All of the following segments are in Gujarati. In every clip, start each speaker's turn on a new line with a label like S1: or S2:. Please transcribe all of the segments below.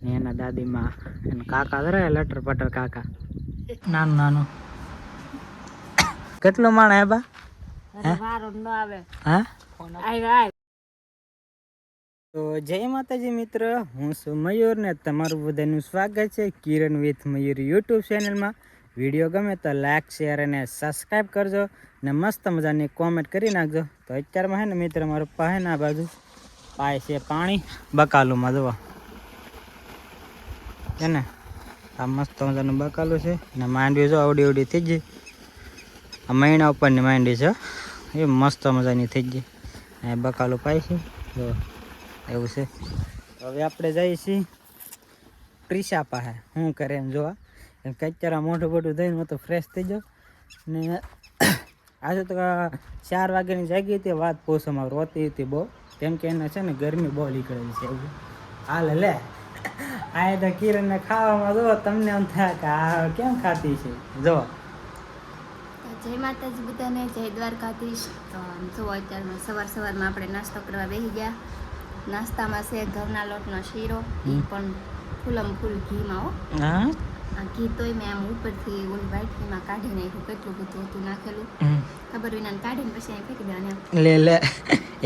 S1: ને એના દાદીમાં એના કાકા જરા લટર પટર કાકા નાનું નાનું કેટલો માણ હે બા હા તો જય માતાજી મિત્ર, હું છું મયુર ને તમારું બધાનું સ્વાગત છે કિરણ વિથ મયુર યુટ્યુબ ચેનલમાં. વિડીયો ગમે તો લાઈક શેર અને સબસ્ક્રાઈબ કરજો ને મસ્ત મજાની કોમેન્ટ કરી નાખજો. તો અત્યારમાં હે ને મિત્ર મારું પાસે ના બાજુ પાય છે પાણી બકાલુંમાં જોવા છે ને આ મસ્ત મજાનું બકાલું છે ને માંડવી જો આવડી આવડી થઈ ગઈ. આ મહિના ઉપરની માંડવી છે એ મસ્ત મજાની થઈ ગઈ. એ બકાલું પાય છે જો એવું છે. હવે આપણે જઈએ છીએ ટ્રીસા પાસે શું કરે એમ જોવા, એમ કે અત્યારે મોઢું બોઢું ધોઈને હું તો ફ્રેશ થઈ જાઉં ને આજે તો 4 વાગ્યાની જાગી હતી. વાત પોસમાં રોતી હતી બહુ, કેમ કે એને છે ને ગરમી બહુ નીકળેલી છે. હાલ લે આ તો કિરણને ખાવામાં જો તમને એમ થાય કે આ કેમ ખાતી છે જો.
S2: જય માતાજી બધાને, જય દ્વારકાધીશ. તો જો અત્યારમાં સવારમાં આપણે નાસ્તો કરવા બેસી ગયા. નાસ્તામાં છે ઘઉંના લોટનો શીરો, એ પણ ફૂલમ ફૂલ ઘીમાં હો.
S1: હા
S2: આ ઘી તોય મેં આમ ઉપરથી ઓલી વાટકીમાં કાઢી નાખ્યું, કેટલું બધું હતું નાખેલું ખબર વિના કાઢીને પછી અહીં ફેંકી દેવાનું.
S1: લે લે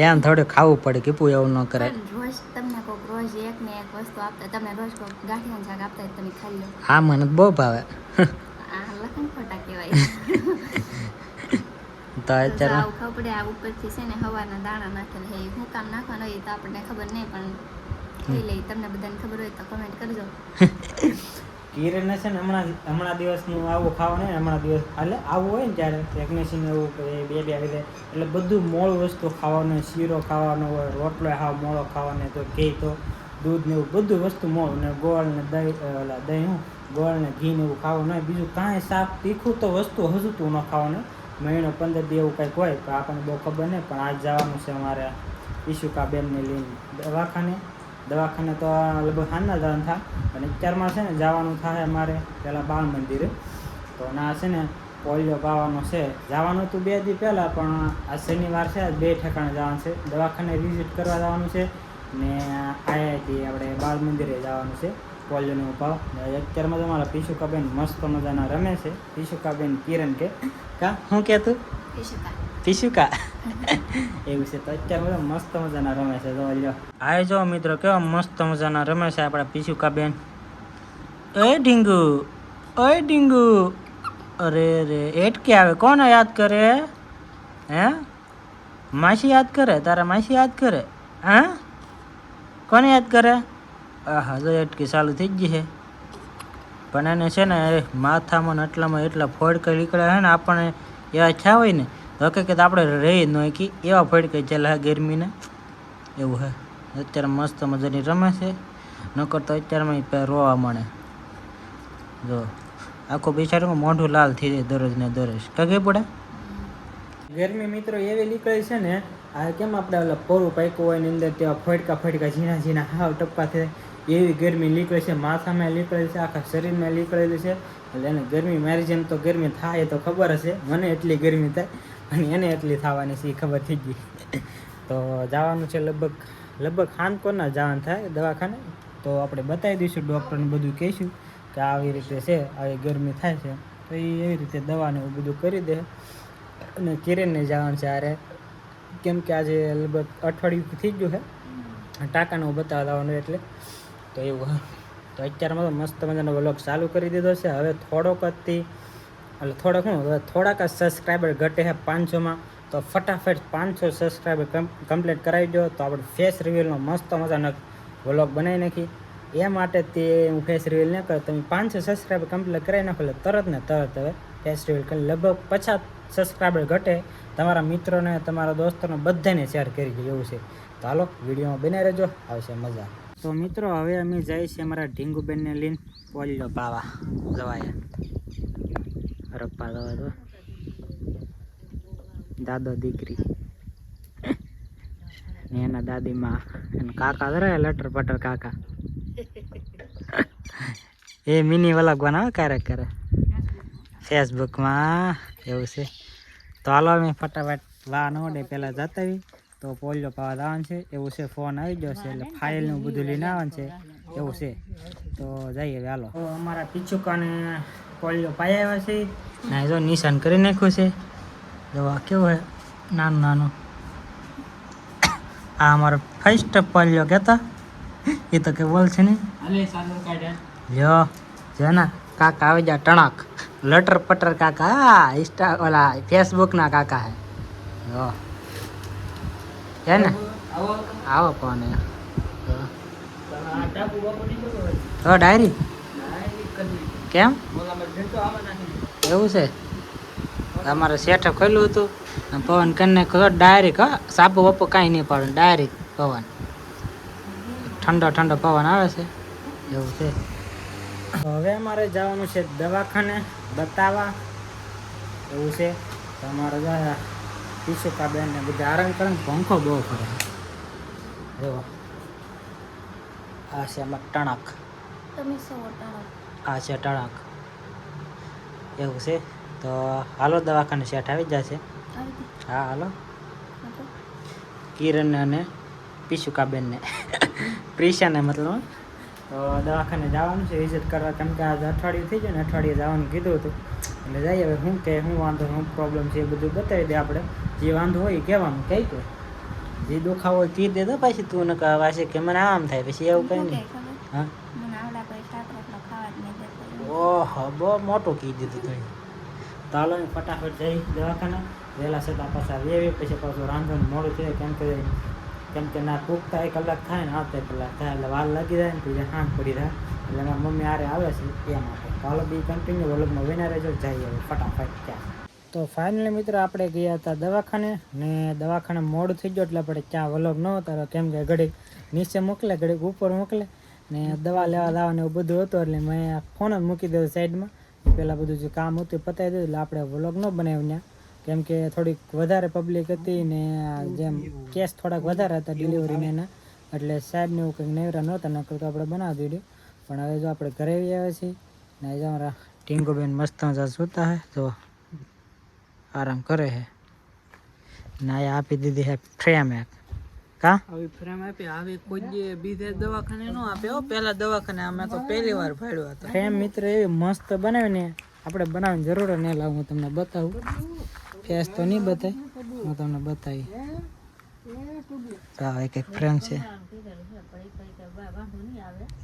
S1: એમ થોડું ખાવું પડે, કીપું એવું ન કરે.
S2: રોજ તમને કોઈક રોજ એક ને એક વસ્તુ આપતા, તમને રોજ કોઈક ગાંઠિયાનું શાક આપતા તમે ખાઈ લો.
S1: હા મને બહુ ભાવે.
S2: આ લખન ખોટા કહેવાય.
S1: તો અત્યારે
S2: આવું ખબર પડે. આ ઉપરથી છે ને હવાના દાણા નાખેલા છે, શું કામ નાખવાનું હોય તો આપણને ખબર નહીં, પણ ખાઈ લઈ. તમને બધાને ખબર હોય તો કમેન્ટ કરજો.
S1: કિરણને છે ને હમણાં દિવસનું આવું ખાવાનું ને હમણાં દિવસ એટલે આવું હોય ને ત્યારે પ્રેગ્નેન્સીને એવું બે આવી જાય એટલે બધું મોળું વસ્તુ ખાવાનું, શીરો ખાવાનો હોય, રોટલો હાવ મોળો ખાવાનો, તો ઘી તો દૂધ ને એવું બધું વસ્તુ મોળું ને ગોળ ને દહીં હું ગોળ ને ઘી ને એવું ખાવાનું હોય. બીજું કાંઈ શાક તીખું તો વસ્તુ હજુ તું ન ખાવાનું. મહિનો 15 દી એવું કંઈક હોય તો આપણને બહુ ખબર નહીં. પણ આજ જવાનું છે અમારે ઈશુકાબેનને લઈને દવાખાને તો લગભગ સાંજના જવાનું થાય. અને અત્યારમાં છે ને જવાનું થાય અમારે પહેલાં બાળ મંદિરે. તો ના છે ને પોલિયો પાવાનો છે. જવાનું હતું 2 દી પહેલાં, પણ આ શનિવાર છે 2 ઠેકાણે જવાનું છે. દવાખાને વિઝિટ કરવા જવાનું છે ને આઈઆઈટી આપણે બાળ મંદિરે જવાનું છે પોલિયોનો ઉપાવ. અત્યારમાં તો અમારા પિશુકાબેન મસ્ત મજાના રમે છે. પિશુકાબેન કિરણ કે કા શું કહેતું પિશુકા એવું છે. તો અત્યારે મસ્ત મજાના રમે છે. જો લ્યો આ જો મિત્રો કેવા મસ્ત મજાના રમે છે આપણા પિશુકાબેન. એ ઢીંગુ ઓય ઢીંગુ, અરે રે એટકે આવે. કોને યાદ કરે હે? માસી યાદ કરે? તારા માસી યાદ કરે? હા કોને યાદ કરે? આહા જો એટકી ચાલુ થઈ ગઈ છે. પણ એને છે ને માથામાં એટલામાં એટલા ફોડકા નીકળ્યા છે ને, આપણને એવા થયા હોય ને તો કે આપણે રહી ન હોય કે એવા ફોડકા ચાલે ગરમીના એવું છે. અત્યારે મસ્ત મજાની રમે છે. નકર તો અત્યારમાં રોવા મળે. જો આખું બિચારું મોઢું લાલ થઈ જાય દરરોજ ને દરરોજ. કગે પડે ગરમી મિત્રો એવી નીકળે છે ને. આ કેમ આપણે ઓલા પોરું પાક્યું હોય ની અંદર ત્યાં ફોડકા ઝીણા ઝીણા હાવ ટપકા થાય એવી ગરમી નીકળે છે. માથામાં નીકળે છે, આખા શરીરમાં નીકળેલી છે. એટલે એને ગરમી મારી જેમ તો ગરમી થાય તો ખબર હશે. મને એટલી ગરમી થાય અને એને એટલી થવાની છે એ ખબર થઈ ગઈ. તો જવાનું છે લગભગ ખાન કોના જવાનું થાય દવાખાને. તો આપણે બતાવી દઈશું, ડૉક્ટરને બધું કહીશું કે આવી રીતે છે, આવી ગરમી થાય છે. તો એ એવી રીતે દવાને એવું બધું કરી દે. અને કિરણને જવાનું છે આરે, કેમ કે આજે લગભગ અઠવાડિયું થઈ ગયું છે ટાંકાનું બતાવવા જવાનું એટલે. તો એવું હા. તો અત્યારમાં તો મસ્ત મજાનો વ્લોગ ચાલુ કરી દીધો છે. હવે થોડાક સબસ્ક્રાઈબર ઘટે છે 500માં. તો ફટાફટ 500 સબસ્ક્રાઈબર કમ્પ્લીટ કરાવી દો તો આપણે ફેસ રિવીલનો મસ્ત મજાનો વ્લોગ બનાવી નાખી. એ માટે તે હું ફેસ રિવીલ ન કરું. તમે 500 સબસ્ક્રાઈબર કમ્પ્લીટ કરાવી નાખો એટલે તરત ને તરત હવે ફેસ રિવીલ કરી. લગભગ 50 સબસ્ક્રાઈબર ઘટે. તમારા મિત્રોને, તમારા દોસ્તોને બધાને શેર કરી દો એવું છે. તો હાલો વિડીયોમાં બનાવી રહેજો, આવશે મજા. તો મિત્રો હવે અમે જઈએ છીએ અમારા ઢીંગુબેનને લઈને પોલિયો પાવા જવાયા રપ્પા દવા તો દાદો દીકરી ને એના દાદીમાં એના કાકા જરા લટર પટર કાકા એ મિની વ્લોગ બનાવે ક્યારેક ફેસબુકમાં એવું છે. તો હાલો અમે ફટાફટ વાહ ન ઓડે પહેલાં જતા આવી તો પોલિયો પાવા જવાનું છે એવું છે. ફોન આવી ગયો છે એટલે ફાઇલનું બધું લઈને આવવાનું છે. એવું છે. તો જઈએ હવે હાલો. તો અમારા પિચુકાને પોલિયો પાઈ આવ્યા છે ને જો નિશાન કરી નાખ્યું છે. જો આ કેવું છે નાનું નાનું. આ અમારો ફર્સ્ટ પોલિયો કહેતા એ તો કે બોલશે નહીં. લ્યો જેના કાકા આવી જા ટણાક લટર પટર કાકા. હા ઇન્સ્ટા ઓલા ફેસબુકના કાકા હે જો હે ને આવો કોણ તો ડાયરી કેમ એવું છે. અમારે શેઠે ખોલ્યું હતું પવન કરીને ડાયરેક્ટ હા સાપુ બપુ કાંઈ નહીં પડે ડાયરેક્ટ પવન ઠંડો ઠંડો પવન આવે છે એવું છે. હવે અમારે જવાનું છે દવાખાને બતાવવા એવું છે. તો અમારે પિશુકા બેન ને બધા આરામ કરે ને પંખો બહુ ફરે. જો આ છે અમારે ટણાક. આ છે ટણાક એવું છે. તો હાલો દવાખાને શેઠ આવી જશે. હા હાલો કિરણ અને પિશુકાબેનને પ્રિશાને મતલબ. તો દવાખાને જવાનું છે વિઝિટ કરવા કેમ કે આજે અઠવાડિયું થઈ ગયું ને અઠવાડિયે જવાનું કીધું હતું એટલે જઈએ. હવે શું કે શું વાંધો શું પ્રોબ્લેમ છે એ બધું બતાવી દે. આપણે જે વાંધો હોય એ કહેવાનું કઈ કે જે દુખાવો હોય કહી દે તો પછી તું ન કહેવાશે કે મને આમ થાય પછી એવું કંઈ નહીં. હા ઓહો બહુ મોટું કહી દીધું તું. તો હાલો ફટાફટ જઈ દવાખાને વહેલા છતાં પાછા વેવી પછી પાછું રાંધવાનું મોડું થાય કેમ કે ના પૂગતા 1 કલાક થાય ને આવતા 1 કલાક થાય એટલે વાર લાગી જાય ને પછી હાંગ પડી જાય એટલે મારી મમ્મી આરે આવે છે એ માટે. તો હાલો બી કન્ટિન્યુ વલોગમાં વિના રહેજો. જઈએ હવે ફટાફટ ત્યાં. તો ફાઇનલી મિત્રો આપણે ગયા હતા દવાખાને ને દવાખાને મોડું થઈ ગયું એટલે આપણે ત્યાં વલોગ ન ઉતારો કેમ કે ઘડીક નીચે મોકલે ઘડીક ઉપર મોકલે ને દવા લેવા લાવવાનું એવું બધું હતું એટલે મેં ફોન જ મૂકી દીધો સાઈડમાં. પહેલાં બધું જે કામ હતું પતાવી દીધું એટલે આપણે વ્લોગ ન બનાવ્યું ત્યાં કેમ કે થોડીક વધારે પબ્લિક હતી ને જેમ કેસ થોડાક વધારે હતા ડિલિવરીને એના એટલે સાહેબને એવું કંઈક નેવરા નહોતા નકર તો આપણે બનાવી દીધું. પણ હવે જો આપણે ઘરે આવી આવ્યા છીએ ને જો અમારા ટીંગુબેન મસ્ત મજા સૂતા હે જો આરામ કરે છે ને આ આપી દીધી છે ફ્રેમ એક કા આવી ફ્રેમ આપી આવી કોઈ બીજે દવાખાને ન આપે હો. પહેલા દવાખાને અમે તો પહેલી વાર ભાડ્યો હતો ફ્રેમ. મિત્ર એવી મસ્ત બનાવે ને આપણે બનાવવાની જરૂર નહીં લાવું. હું તમને બતાવું ફેસ તો નહીં બતાય હું તમને બતાવી. એક એક ફ્રેમ છે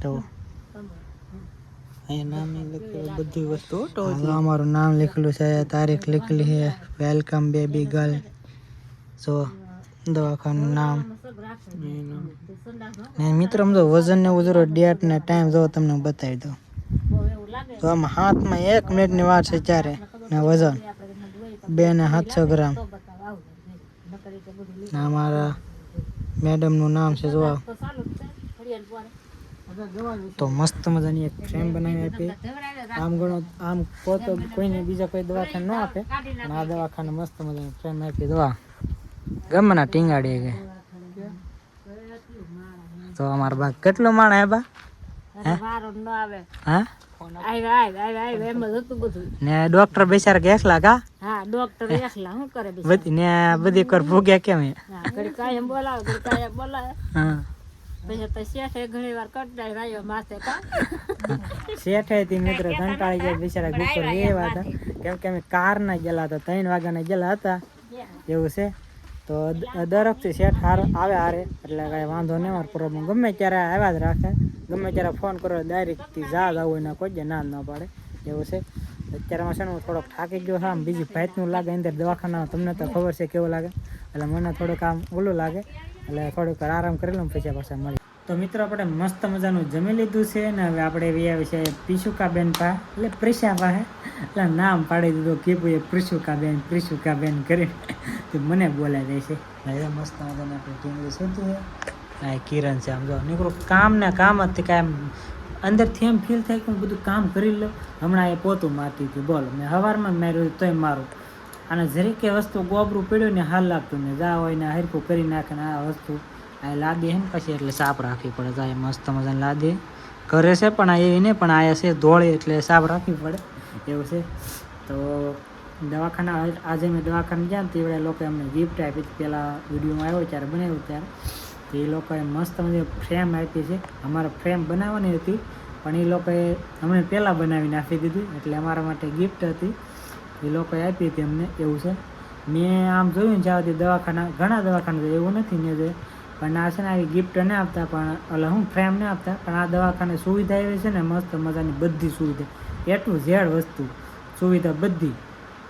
S1: તો અહીંયા નામ લખેલું બધી વસ્તુ અમારું નામ લખેલું છે તારીખ લખેલી છે વેલકમ બેબી ગર્લ. સો દવાખાનું નામ ને મિત્રો આમ તો વજન ને ઉજરો ડેટ ને ટાઈમ જો તમને બતાવી દો. તો આમાં હાથમાં 1 મિનિટની વાર છે ત્યારે ને વજન 2 ને 700 ગ્રામ. અમારા મેડમનું નામ છે જોવા. તો મસ્ત મજાની એક ફ્રેમ બનાવી આપી. આમ ગણો આમ તો કોઈને બીજા કોઈ દવાખાને ન આપે પણ આ દવાખાને મસ્ત મજાની ફ્રેમ આપી દવા ગમે ના ટીંગાડી ગઈ. તો અમારા બા કેટલો માણ હે બા હા ને ડોક્ટર બેચાર કે એકલા કા ને બધી કર ભોગ્યા કેમ શેઠે મિત્ર કંટાળી ગયા બિચારા ઉપર એવા હતા કેમ કે અમે કાર ના ગયેલા હતા 3 વાગ્યાના ગયેલા હતા એવું છે. તો દર વખતે શેઠ આવે હારે એટલે કાંઈ વાંધો નહીં. મારો પ્રોબ્લેમ ગમે ત્યારે આવ્યા જ રાખે ગમે ત્યારે ફોન કરો ડાયરેક્ટથી જા આવું એના કોઈ જ ના ન પાડે એવું છે. અત્યારે છે ને હું થોડોક થાકી ગયો હા બીજી ભાઈનું લાગે અંદર દવાખાના તમને તો ખબર છે કેવું લાગે એટલે મને થોડુંક આમ ઓલું લાગે એટલે થોડુંક આરામ કરી લઉં પછી પાછા મળી. તો મિત્રો આપણે મસ્ત મજાનું જમી લીધું છે ને હવે આપણે આવ્યા છે પિશુકાબેન પા એટલે પ્રિશા પાસે એટલે નામ પાડી દીધું કીપું એ પ્રિશુકાબેન કરીને તો મને બોલાઈ જાય છે. હવે મસ્ત મજાને આપણે ટીંગલી સૂતું છે. આ કિરણ છે આમ જો નીકળો કામ ને કામ જ કાંઈ અંદરથી એમ ફીલ થાય કે હું બધું કામ કરી લઉં. હમણાં એ પોતું મારતી હતી બોલો મેં સવારમાં માર્યું તોય મારું અને જરીકે વસ્તુ ગોબરું પડ્યું ને હાલ લાગતું ને જા હોય ને હરખું કરી નાખે ને આ વસ્તુ આ લાદી હે ને પછી એટલે સાફ રાખવી પડે. જાય મસ્ત મજાની લાદી કરે છે પણ આ એવી નહીં પણ આયા છે ધોળી એટલે સાફ રાખવી પડે એવું છે. તો દવાખાના આજે મેં દવાખાને ગયા ને તે લોકો અમને ગિફ્ટ આપી પહેલાં વિડીયોમાં આવ્યો ત્યારે બનાવ્યું ત્યારે એ લોકોએ મસ્ત મજા ફ્રેમ આપી છે. અમારે ફ્રેમ બનાવવાની હતી પણ એ લોકોએ અમને પહેલાં બનાવીને આપી દીધી, એટલે અમારા માટે ગિફ્ટ હતી, એ લોકોએ આપી હતી અમને. એવું છે. મેં આમ જોયું ને જ્યાં સુધી દવાખાના, ઘણા દવાખાના એવું નથી ને જે, પણ આ છે ને આવી ગિફ્ટ ન આપતા, પણ એટલે હું ફ્રેમ ન આપતા, પણ આ દવાખાને સુવિધા એવી છે ને મસ્ત મજાની બધી સુવિધા, એટલું ઝેડ વસ્તુ સુવિધા બધી.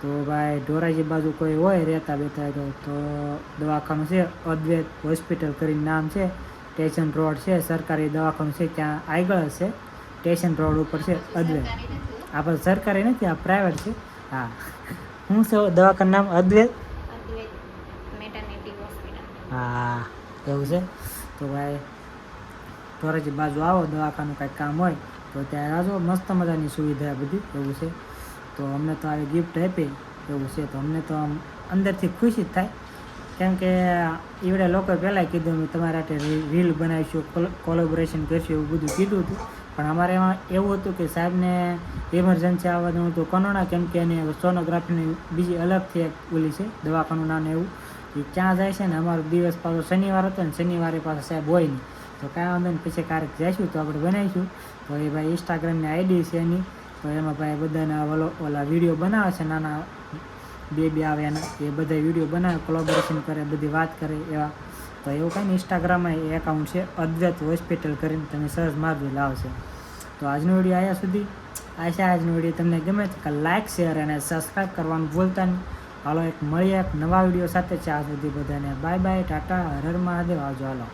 S1: તો ભાઈ ધોરાજી બાજુ કોઈ હોય રહેતા બેતા તો દવાખાનું છે અદ્વૈત હોસ્પિટલ કરીને નામ છે, સ્ટેશન રોડ છે, સરકારી દવાખાનું છે, ત્યાં આગળ છે, સ્ટેશન રોડ ઉપર છે અદ્વૈત. આપણે સરકારી નથી, આ પ્રાઇવેટ છે. હા, શું છે દવાખાનું નામ? અદ્વૈત
S2: મેટર્નિટી હોસ્પિટલ.
S1: હા એવું છે. તો ભાઈ ધોરાજી બાજુ આવો, દવાખાનું કાંઈક કામ હોય તો ત્યાં આવજો, મસ્ત મજાની સુવિધા બધી. એવું છે. તો અમને તો આવી ગિફ્ટ આપી, એવું છે. તો અમને તો આમ અંદરથી ખુશી જ થાય, કેમ કે એવડે લોકોએ પહેલાં કીધું અમે તમારા માટે રીલ બનાવીશું, કોલેબોરેશન કરીશું, એવું બધું કીધું હતું. પણ અમારે એમાં એવું હતું કે સાહેબને ઇમરજન્સી આવવાનું હતું કનોડા, કેમ કે એની સોનોગ્રાફીની બીજી અલગથી એક ઓલી છે દવાખાનું નામ, એવું એ ક્યાં જાય છે ને. અમારો દિવસ પાછો શનિવાર હતો ને, શનિવારે પાછો સાહેબ હોય નહીં, તો કાંઈ વાંધો નહીં, પછી ક્યારેક જઈશું તો આપણે બનાવીશું. તો એ ભાઈ ઇન્સ્ટાગ્રામની આઈડી છે એની, તો એમાં ભાઈ બધાના ઓલા વિડીયો બનાવે છે, નાના બેબી આવે એના, એ બધા વિડીયો બનાવે, કોલેબોરેશન કરે, બધી વાત કરે એવા. તો એવું કાંઈ ને ઇન્સ્ટાગ્રામમાં એકાઉન્ટ છે અદ્વૈત હોસ્પિટલ કરીને, તમે સર્ચ મારજો લાવશે. તો આજનો વિડીયો આવ્યા સુધી. આજનો વિડીયો તમને ગમે તો લાઇક, શેર અને સબસ્ક્રાઈબ કરવાનું ભૂલતા નહીં. હાલો એક મળીએ એક નવા વિડીયો સાથે. ત્યાં સુધી બધાને બાય બાય, ટાટા, હર હર મહાદેવ, આવજો. હાલો.